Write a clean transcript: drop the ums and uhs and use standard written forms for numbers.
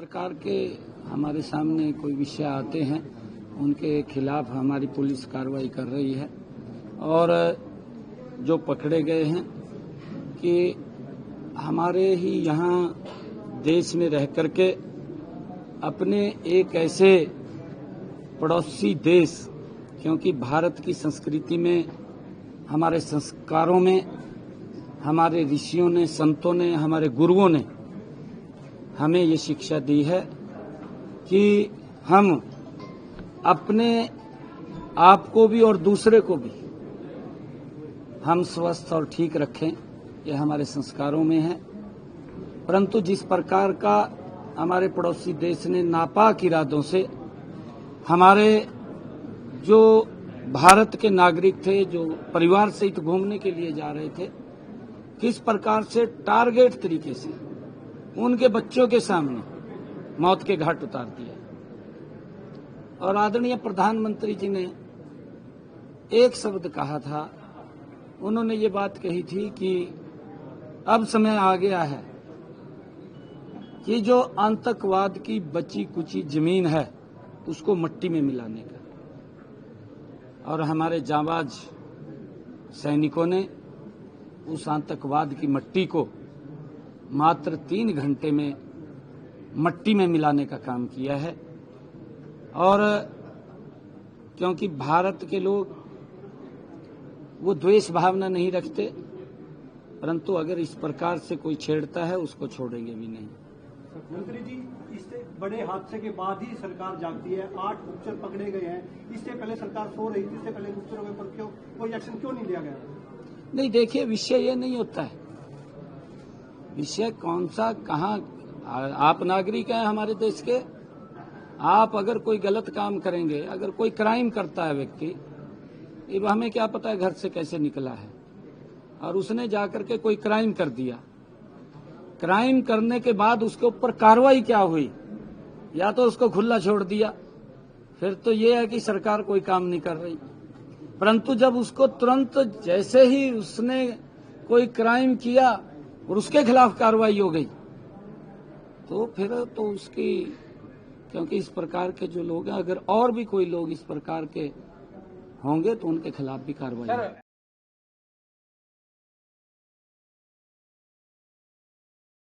प्रकार के हमारे सामने कोई विषय आते हैं उनके खिलाफ हमारी पुलिस कार्रवाई कर रही है और जो पकड़े गए हैं कि हमारे ही यहाँ देश में रह करके अपने एक ऐसे पड़ोसी देश, क्योंकि भारत की संस्कृति में, हमारे संस्कारों में, हमारे ऋषियों ने, संतों ने, हमारे गुरुओं ने हमें ये शिक्षा दी है कि हम अपने आप को भी और दूसरे को भी हम स्वस्थ और ठीक रखें, ये हमारे संस्कारों में है। परंतु जिस प्रकार का हमारे पड़ोसी देश ने नापाक इरादों से हमारे जो भारत के नागरिक थे, जो परिवार सहित घूमने के लिए जा रहे थे, किस प्रकार से टारगेट तरीके से उनके बच्चों के सामने मौत के घाट उतार दिया। और आदरणीय प्रधानमंत्री जी ने एक शब्द कहा था, उन्होंने ये बात कही थी कि अब समय आ गया है कि जो आतंकवाद की बची कुची जमीन है उसको मिट्टी में मिलाने का। और हमारे जांबाज सैनिकों ने उस आतंकवाद की मिट्टी को मात्र 3 घंटे में मिट्टी में मिलाने का काम किया है। और क्योंकि भारत के लोग वो द्वेष भावना नहीं रखते, परंतु अगर इस प्रकार से कोई छेड़ता है उसको छोड़ेंगे भी नहीं। मंत्री जी, इससे बड़े हादसे के बाद ही सरकार जागती है। 8 गुप्तचर पकड़े गए हैं। इससे पहले सरकार सो रही थी, इससे पहले गुप्तचरों के ऊपर क्यों कोई एक्शन क्यों नहीं लिया गया? नहीं, देखिए, विषय ये नहीं होता है। विषय कौन सा, कहाँ, आप नागरिक हैं हमारे देश के, आप अगर कोई गलत काम करेंगे, अगर कोई क्राइम करता है व्यक्ति, अब हमें क्या पता है घर से कैसे निकला है, और उसने जाकर के कोई क्राइम कर दिया, क्राइम करने के बाद उसके ऊपर कार्रवाई क्या हुई, या तो उसको खुला छोड़ दिया, फिर तो ये है कि सरकार कोई काम नहीं कर रही। परंतु जब उसको तुरंत जैसे ही उसने कोई क्राइम किया और उसके खिलाफ कार्रवाई हो गई, तो फिर तो उसकी, क्योंकि इस प्रकार के जो लोग हैं, अगर और भी कोई लोग इस प्रकार के होंगे तो उनके खिलाफ भी कार्रवाई होगी।